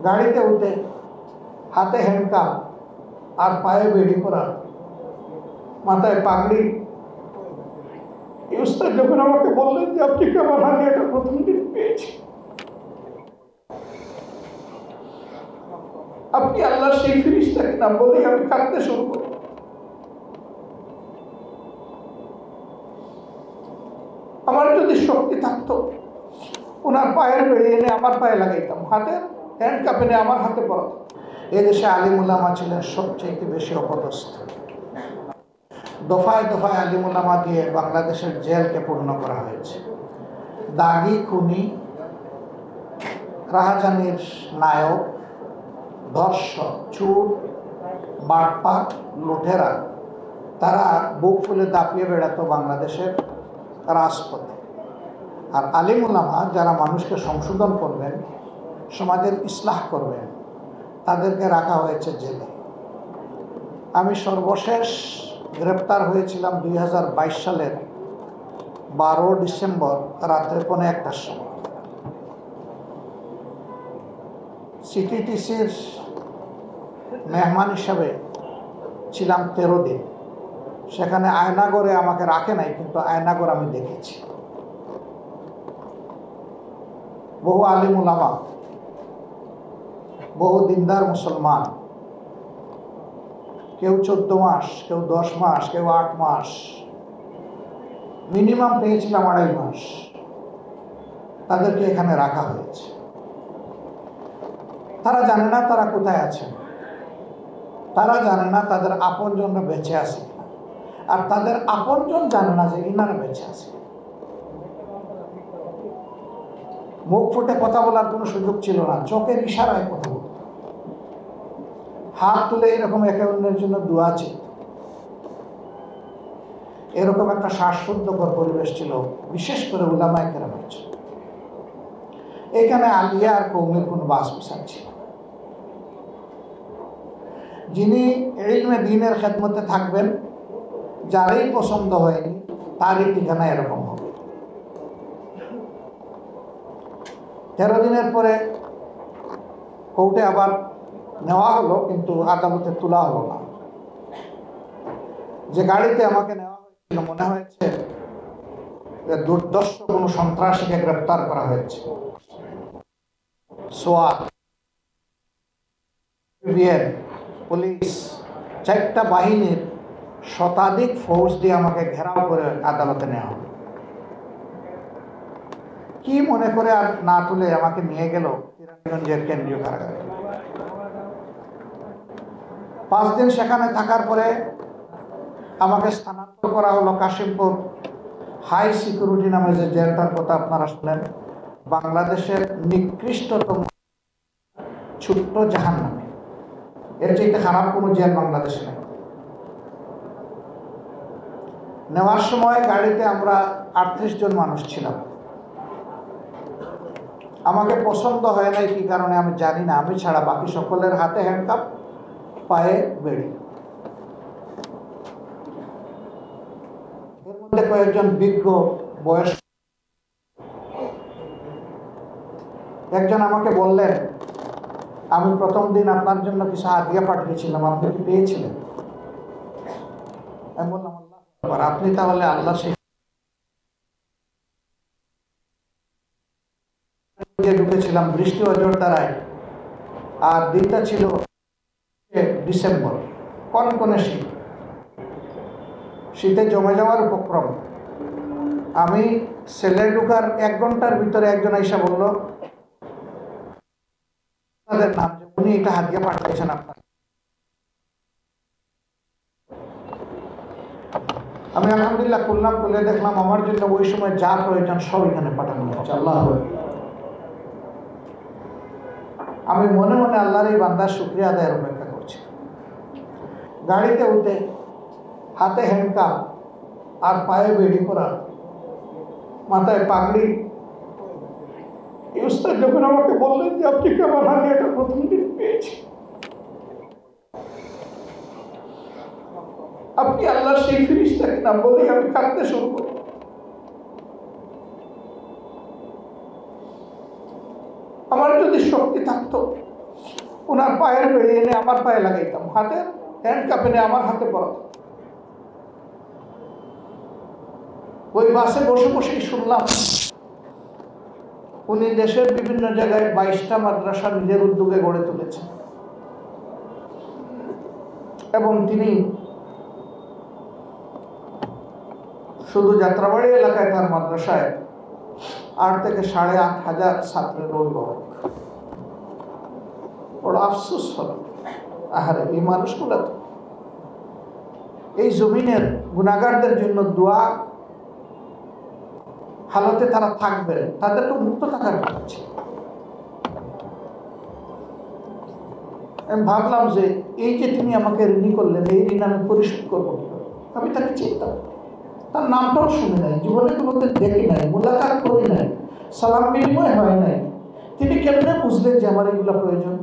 গাড়িতে উঠে হাতে হ্যান্ডকাপ আর পায়ে বেড়ি পরা, মাথায় পাগড়ি। এই উস্তাদ যখন আমাকে বললেন যে আপনি কি আমার হাতে এটা প্রথম দিন পেয়েছি, আপনি আল্লাহ সেই ফিরিস্তাকে নাম বলেই আমি কাঁদতে শুরু করি। আমার যদি শক্তি থাকতো ওনার পায়ের বেড়ে এনে আমার পায়ে লাগাইতাম, হাতের হ্যান্ড কাপ এনে আমার হাতে পড়াতাম। এদেশে আলিম উলামা ছিলেন সবচেয়ে বেশি অপদস্থ। দফায় দফায় আলিম উলামা দিয়ে বাংলাদেশের জেলকে পূর্ণ করা হয়েছে। দাগি, খুনি, রাহাজানির নায়ক, ধর্ষক, চোর, বাটপার, লুঠেরা, তারা বুক ফুলে দাপিয়ে বেড়াতো বাংলাদেশের রাজপথে। আর আলিম উলামা যারা মানুষকে সংশোধন করবেন, সমাজের ইসলাহ করবেন, তাদেরকে রাখা হয়েছে জেলে। আমি সর্বশেষ গ্রেপ্তার হয়েছিলাম 2022 সালের 12 ডিসেম্বর রাত্রে 1:15টার সময়। সিটিটিসির মেহমান হিসাবে ছিলাম 13 দিন। সেখানে আয়নাগরে আমাকে রাখে নাই, কিন্তু আয়নাগর আমি দেখেছি। বহু আলিম উলামা, বহু দিনদার মুসলমান, কেউ 14 মাস, কেউ 10 মাস, কেউ 8 মাস, মিনিমাম পেয়েছিলাম 2.5 মাস, তাদেরকে এখানে রাখা হয়েছে। তারা জানে না তারা কোথায় আছেন, তারা জানে না তাদের আপনজনরা বেঁচে আছে, আর তাদের আপনজন জানে না যে ইনারা বেঁচে আছে। মুখ ফুটে কথা বলার কোনো সুযোগ ছিল না, চোখের ইশারায় কথা বলত, হাত তুলে এরকম একে অন্যের জন্য দোয়া ছিল। এরকম একটা শ্বাসরুদ্ধকর পরিবেশ ছিল, বিশেষ করে উলামায়ে কেরামের জন্য। এখানে আলিয়া আর কওমের কোনো বাস বিচার ছিল। যিনি ইলমে দ্বীনের খেদমতে থাকবেন, যারই পছন্দ হয়নি তারই ঠিকানা এরকম হবে। 13 দিনের পরে কোর্টে আবার নেওয়া হলো, কিন্তু আদালতে তোলা হলো না। যে গাড়িতে আমাকে নেওয়া হয়েছিল মনে হয়েছে যে দুর্দর্শ কোনো সন্ত্রাসীকে গ্রেপ্তার করা হয়েছে। সোয়াত, পুলিশ, 4টা বাহিনীর শতাধিক ফৌজ দিয়ে আমাকে ঘেরাও করে আদালতে নেওয়া হলো। কি মনে করে আর না তুলে আমাকে নিয়ে গেল কিরানীগঞ্জের কেন্দ্রীয় কারাগারে। 5 দিন সেখানে থাকার পরে আমাকে স্থানান্তর করা হলো কাশিমপুর হাই সিকিউরিটি নামে যে জেলটার কথা আপনারা শুনেন, বাংলাদেশের নিকৃষ্টতম ছোট্ট জাহান্নামে। এর চাইতে খারাপ কোনো জেল বাংলাদেশে নেই। নেওয়ার সময় গাড়িতে আমরা 38 জন মানুষ ছিলাম। আমাকে পছন্দ হয় নাই কি কারণে আমি জানি না, আমি ছাড়া বাকি সকলের হাতে হ্যান্ডকাপ, পায়ে বেড়ি। এর মধ্যে কয়েকজন বিজ্ঞ বয়স। একজন আমাকে বললেন, আমি প্রথম দিন আপনার জন্য কিছু হাদিয়া পাঠিয়েছিলাম, আপনি কি পেয়েছিলেন? আমি বললাম আল্লাহ আকবার, আপনি তাহলে আল্লাহ সেই ঢুকেছিলাম বৃষ্টি অজর দ্বারায়, আর দিনটা ছিল ডিসেম্বর, কনকনে শীত, শীতে জমে যাওয়ার উপক্রম। আমি সেলে ঢুকার 1 ঘন্টার ভিতরে একজন আইসা বলল তাদের নাম, যে উনি এটা হাদিয়া পাঠিয়েছেন আপনার। আমি আলহামদুলিল্লাহ করলাম, বলে দেখলাম আমার জন্য ওই সময় যা প্রয়োজন সব এখানে পাঠানো হচ্ছে। আল্লাহ, আমি মনে মনে আল্লাহর এই বান্দার শুকরিয়া আদায়ের অপেক্ষা করছি। গাড়িতে উঠে হাতে হ্যান্ডকাপ আর পায়ে বেড়ি পরা, মাথায় পাগড়ি। এই উস্তাদ যখন আমাকে বললেন যে আপনি কি আমার হাতে এটা প্রথম দিন পেয়েছি, আপনি আল্লাহ সেই ফিরিস্তাকে নাম বলেই আমি কাঁদতে শুরু করি। আমার যদি শক্তি থাকতো ওনার পায়ের বেড়ে এনে আমার পায়ে লাগাইতাম, হাতে হ্যান্ড কাপ এনে আমার হাতে পড়াতাম। ওই বাসে বসে বসেই শুনলাম উনি দেশের বিভিন্ন জায়গায় 22টা মাদ্রাসা নিজের উদ্যোগে গড়ে তুলেছেন এবং তিনি শুধু যাত্রাবাড়ি এলাকায় তার মাদ্রাসায় 8 থেকে 8,500 ছাত্রের অভিভাবক। বড় আফসোস হল, আহারে এই মানুষগুলো তো এই জমিনের গুনাহগারদের জন্য দোয়া হালতে তারা থাকবেন, তাদেরকে মুক্ত থাকার কথা ছিল। আমি ভাবলাম যে এই যে তিনি আমাকে ঋণী করলেন, এই ঋণ আমি পরিশোধ করবো কিভাবে। আমি তাকে চিন্তা, তার নামটাও শুনে নাই, জীবনে কোনোদিন দেখি নাই, মুলাকাত করি নাই, সালাম বিনিময় হয় নাই। তিনি কেমনে বুঝলেন যে আমার এগুলো প্রয়োজন?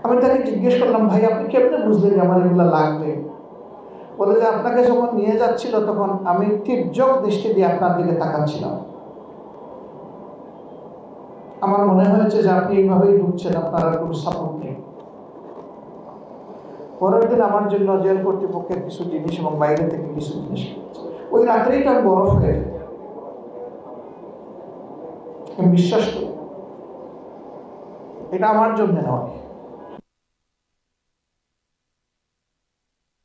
আমি তাকে জিজ্ঞেস করলাম, ভাই আপনি কেমনে বুঝলেন যে আমার এগুলো লাগবে? বলে যে আপনাকে যখন নিয়ে যাচ্ছিল তখন আমি তীর্যক দৃষ্টি দিয়ে আপনার দিকে তাকাচ্ছিলাম, আমার মনে হয়েছে যে আপনি এইভাবেই ঢুকছেন, আপনার আর কোনো সাপোর্ট নেই। পরের দিন আমার জন্য জেল কর্তৃপক্ষের কিছু জিনিস এবং বাইরে থেকে কিছু জিনিস কিনেছে। ওই রাত্রেই তো বরফ হয়ে যায়। আমি বিশ্বাস করি এটা আমার জন্য নয়,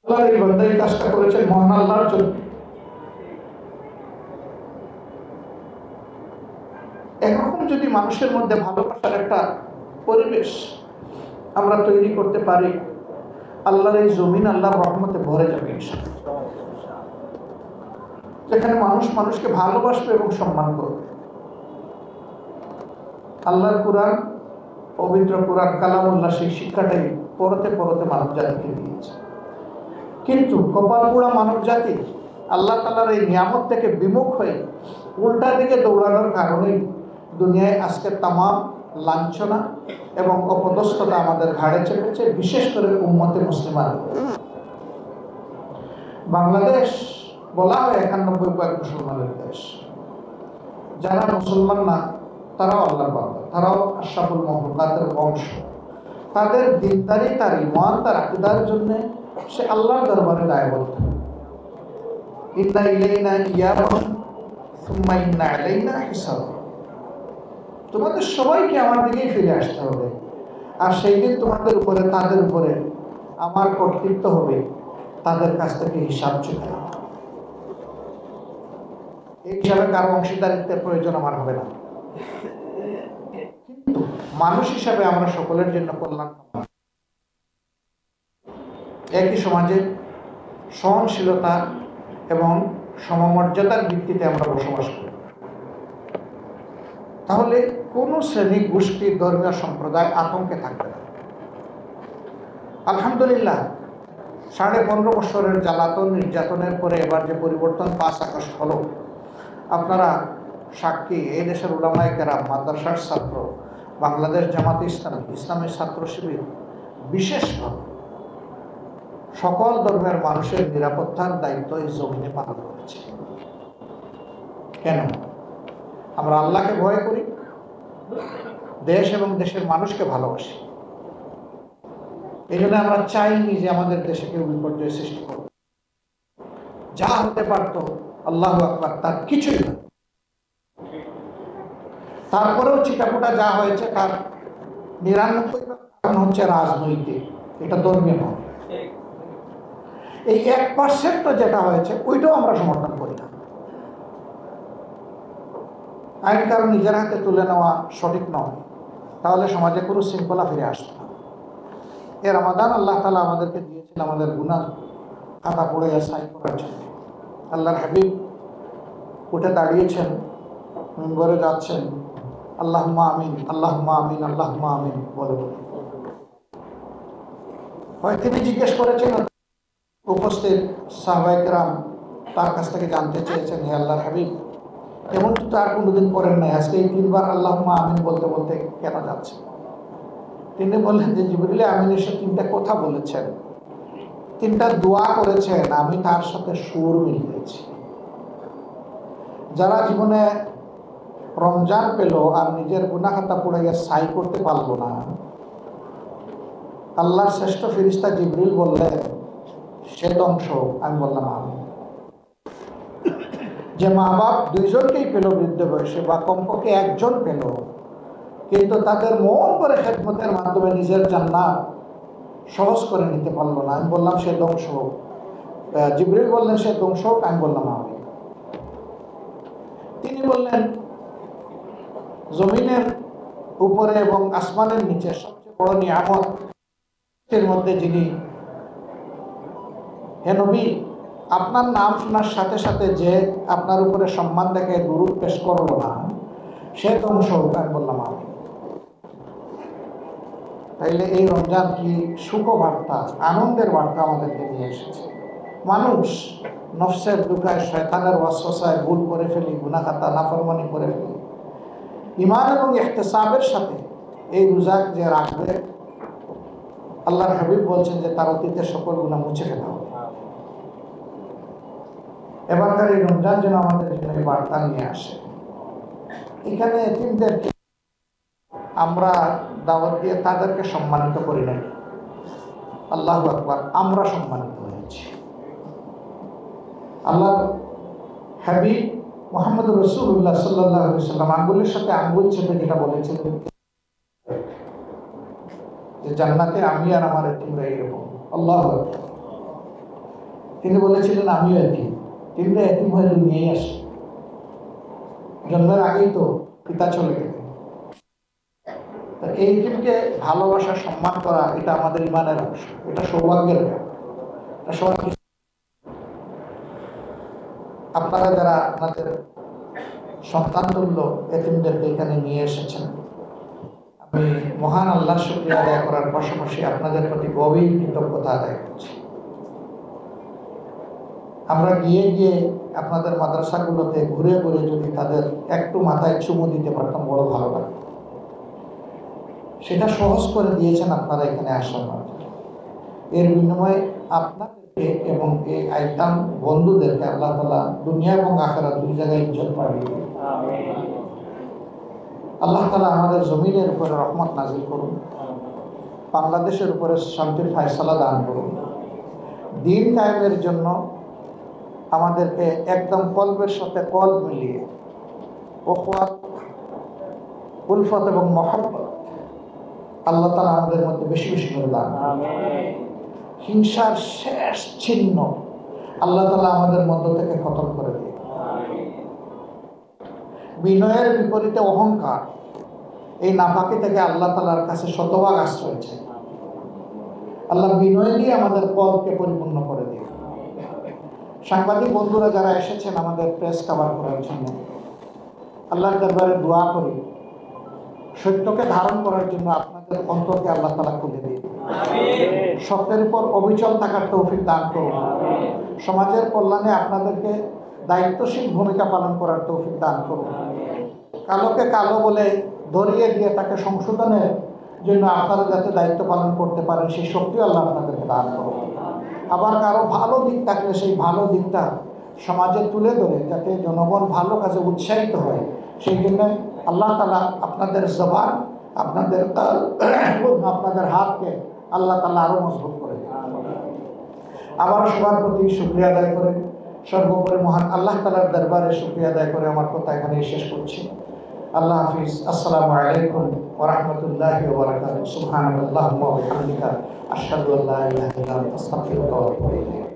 আল্লাহর এই বান্দা এই কাজটা করেছেন মহান আল্লাহর জন্য। এরকম যদি মানুষের মধ্যে ভালোবাসার একটা পরিবেশ আমরা তৈরি করতে পারি, আল্লাহর এই জমিন আল্লাহর রহমতে ভরে যাবে ইনশাআল্লাহ। যেখানে মানুষ মানুষকে ভালোবাসবে এবং সম্মান করবে। আল্লাহর কুরআন, পবিত্র কুরআন কালামুল্লাহ, সেই শিক্ষাটাই পড়তে পড়তে মানব জাতিকে দিয়েছে। কিন্তু কপাল পোড়া মানব জাতি আল্লাহ তাআলার এই নিয়ামত থেকে বিমুখ হয়ে উল্টা দিকে দৌড়ানোর কারণেই দুনিয়ায় আজকে তামাম লাঞ্ছনা এবং অপদস্থতা আমাদের ঘাড়ে চেপেছে, বিশেষ করে উম্মতে মুসলিমান। বাংলাদেশ বলা হয় 91% মুসলমানের দেশ। যারা মুসলমান না তারাও আল্লাহর বান্দা, তারাও আশরাফুল মাখলুকাতের অংশ। তাদের দিনদারি, তার ঈমান, তার আকীদার জন্য সে আল্লাহর দরবারে দায়বদ্ধ। ইন্না ইলাইনা ইয়াবাহুম সুম্মা ইন্না আলাইনা হিসাবুহুম। তোমাদের সবাইকে আমার দিকেই ফিরে আসতে হবে, আর সেই দিন তোমাদের উপরে, তাদের উপরে আমার কর্তৃত্ব হবে, তাদের কাছ থেকে হিসাব চুকাই। এই হিসাবে কারো অংশীদারিত্বের প্রয়োজন আমার হবে না, কিন্তু মানুষ হিসাবে আমরা সকলের জন্য কল্যাণ কামনা। একই সমাজে সহনশীলতা এবং সমমর্যাদার ভিত্তিতে আমরা বসবাস করি, তাহলে কোনো শ্রেণী, গোষ্ঠী, ধর্মীয় সম্প্রদায় আতঙ্কে থাকবে না। আলহামদুলিল্লাহ 15.5 বছরের জ্বালাতন নির্যাতনের পরে এবার যে পরিবর্তন 5 আগস্ট হলো, আপনারা সাক্ষী। এই দেশের উলামায়ে কেরাম, মাদ্রাসার ছাত্র, বাংলাদেশ জামাতে ইসলামী, ইসলামী ছাত্র শিবির বিশেষভাবে সকল ধর্মের মানুষের নিরাপত্তার দায়িত্ব এই জমিনে পালন করেছে। কেন? আমরা আল্লাহকে ভয় করি, দেশ এবং দেশের মানুষকে ভালোবাসি। এই জন্য আমরা চাইনি যে আমাদের দেশে কেউ বিপর্যয় সৃষ্টি করবে। যা হতে পারত, আল্লাহু আকবার, তার কিছুই না। তারপরেও চিটাপুটা যা হয়েছে তার 99% কারণ হচ্ছে রাজনৈতিক, এটা ধর্মীয় নয়। এই 1% যেটা হয়েছে ওইটাও আমরা সমর্থন করি না। আইন কারণ নিজের হাতে তুলে নেওয়া সঠিক নয়, তাহলে সমাজে কোনো শৃঙ্খলা ফিরে আসবে না। এ রমাদান আল্লাহ তাআলা আমাদেরকে দিয়েছেন আমাদের গুনাহ খাতা পড়ে সাই করার জন্য। আল্লাহর হাবিব উঠে দাঁড়িয়েছেন, মিম্বরে যাচ্ছেন, আল্লাহুম্মা আমিন, আল্লাহুম্মা আমিন, আল্লাহুম্মা আমিন বলে বলে। হয় তিনি জিজ্ঞেস করেছেন, উপস্থিত সাহাবায়ে কেরাম তার কাছ থেকে জানতে চেয়েছেন, হে আল্লাহর হাবিব, এমন তো আর কোনোদিন করেন নাই, আজকে এই 3 বার আল্লাহুম্মা আমিন বলতে বলতে কেন যাচ্ছে? তিনি বললেন যে জিবরিল আমিন এসে 3টা কথা বলেছেন, 3টা দোয়া করেছেন, আমি তার সাথে সুর মিলিয়েছি। যারা জীবনে রমজান পেল আর নিজের গুনাহ খাতা পুড়াইয়া ছাই করতে পারলো না, আল্লাহর শ্রেষ্ঠ ফেরেশতা জিবরিল বললেন সে ধ্বংস। আমি বললাম আমি। যে মা বাপ দুইজনকেই পেল বৃদ্ধ বয়সে বা কমপক্ষে একজন পেল, কিন্তু তাদের মন করে খেদমতের মাধ্যমে নিজের জান্নাত সহজ করে নিতে পারলো না, আমি বললাম সে ধ্বংস। জিবরিল বললেন সে ধ্বংস, আমি বললাম আমি। তিনি বললেন জমিনের উপরে এবং আসমানের নিচে সবচেয়ে বড় নিয়ামতের মধ্যে যিনি, হে নবী আপনার নাম শোনার সাথে সাথে যে আপনার উপরে সম্মান দেখে দুরূদ পেশ করলো না সে ধ্বংস। আমি বললাম আমি। তাইলে এই রমজান কি সুখবার্তা, আনন্দের বার্তা আমাদেরকে নিয়ে এসেছে। মানুষ নফসের দুঃখায়, শয়তানের ওয়াসওয়াসায় ভুল করে ফেলি, গুনাহ খাতা নাফরমানি করে ফেলি। ঈমান এবং ইহতিসাবের সাথে এই রোজা যে রাখবে, আল্লাহর হাবিব বলছেন যে তার অতীতের সকল গুনাহ মুছে ফেলা হবে। এবারকার এই রমজান যেন আমাদের জন্য এই বার্তা নিয়ে আসে। এখানে এতিমদেরকে আমরা দাওয়াত দিয়ে তাদেরকে সম্মানিত করি নাই, আল্লাহু আকবার, আমরা সম্মানিত হয়েছি। আল্লাহ হাবিব মুহাম্মদ রাসূলুল্লাহ সাল্লাল্লাহু আলাইহি ওয়াসাল্লাম আঙ্গুলের সাথে আঙ্গুল চেপে যেটা বলেছিলেন যে জান্নাতে আমি আর আমার এতিমরা এরকম, আল্লাহু আকবার। তিনি বলেছিলেন আমিও এতিম, তিনটা এতিম হয়ে দুনিয়ায় আসে, জন্মের আগেই তো পিতা চলে গেলেন। এই এতিমকে ভালোবাসা, সম্মান করা, এটা আমাদের ঈমানের অংশ, এটা সৌভাগ্যের ব্যাপার। আপনারা যারা আপনাদের সন্তান তুল্য এতিমদেরকে এখানে নিয়ে এসেছেন, আমি মহান আল্লাহর শুকরিয়া আদায় করার পাশাপাশি আপনাদের প্রতি গভীর কৃতজ্ঞতা আদায় করছি। আমরা গিয়ে গিয়ে আপনাদের মাদ্রাসাগুলোতে ঘুরে ঘুরে যদি তাদের একটু মাথায় চুমু দিতে পারতাম বড় ভালো লাগতো। সেটা সহজ করে দিয়েছেন আপনারা এখানে আসার মাধ্যমে। এর বিনিময়ে আপনাদেরকে এবং এই আইতাম বন্ধুদেরকে আল্লাহ তাআলা দুনিয়া এবং আখিরাত দুই জায়গায় ইজ্জত বাড়িয়ে দিন। আল্লাহ তাআলা আমাদের জমিনের উপরে রহমত নাজিল করুন, বাংলাদেশের উপরে শান্তির ফায়সালা দান করুন। দিন কায়েমের জন্য আমাদেরকে একদম কলবের সাথে কলব মিলিয়ে উখওয়াত, উলফত এবং মহব্বত আল্লাহ তাআলা আমাদের মধ্যে বেশি বেশি করে দান। হিংসার শেষ চিহ্ন আল্লাহ তাআলা আমাদের মধ্য থেকে খতম করে দিন। বিনয়ের বিপরীতে অহংকার, এই নাফাকি থেকে আল্লাহ তাআলার কাছে শতভাগ আশ্রয় চাই। আল্লাহ বিনয় দিয়ে আমাদের কলকে পরিপূর্ণ করে দিন। সাংবাদিক বন্ধুরা যারা এসেছেন আমাদের প্রেস কভার করার জন্য, আল্লাহর দরবারে দোয়া করি সত্যকে ধারণ করার জন্য আপনাদের অন্তরকে আল্লাহ তাআলা খুলে দিন। সত্যের উপর অবিচল থাকার তৌফিক দান করুন। সমাজের কল্যাণে আপনাদেরকে দায়িত্বশীল ভূমিকা পালন করার তৌফিক দান করুন। কালোকে কালো বলে ধরিয়ে দিয়ে তাকে সংশোধনের জন্য আপনারা যাতে দায়িত্ব পালন করতে পারেন সেই শক্তি আল্লাহ আপনাদেরকে দান করুন। আবার কারো ভালো দিক থাকলে সেই ভালো দিকটা সমাজে তুলে ধরে যাতে জনগণ ভালো কাজে উৎসাহিত হয়, সেই জন্য আল্লাহ তাআলা আপনাদের জবান, আপনাদের কাল, আপনাদের হাতকে আল্লাহ তাআলা আরো মজবুত করে দেন। আবার সবার প্রতি শুকরিয়া আদায় করে, সর্বোপরি মহান আল্লাহ তাআলার দরবারে শুকরিয়া আদায় করে আমার কথা এখানে শেষ করছি। আল্লাহ হাফিজ। আসসালামু আলাইকুম ওয়া রাহমাতুল্লাহি ওয়া বারাকাতুহু। সুবহানাল্লাহি ওয়া বিহামদিহি, আশহাদু আল্লা ইলাহা ইল্লা আনতা, আস্তাগফিরুকা ওয়া আতুবু ইলাইক।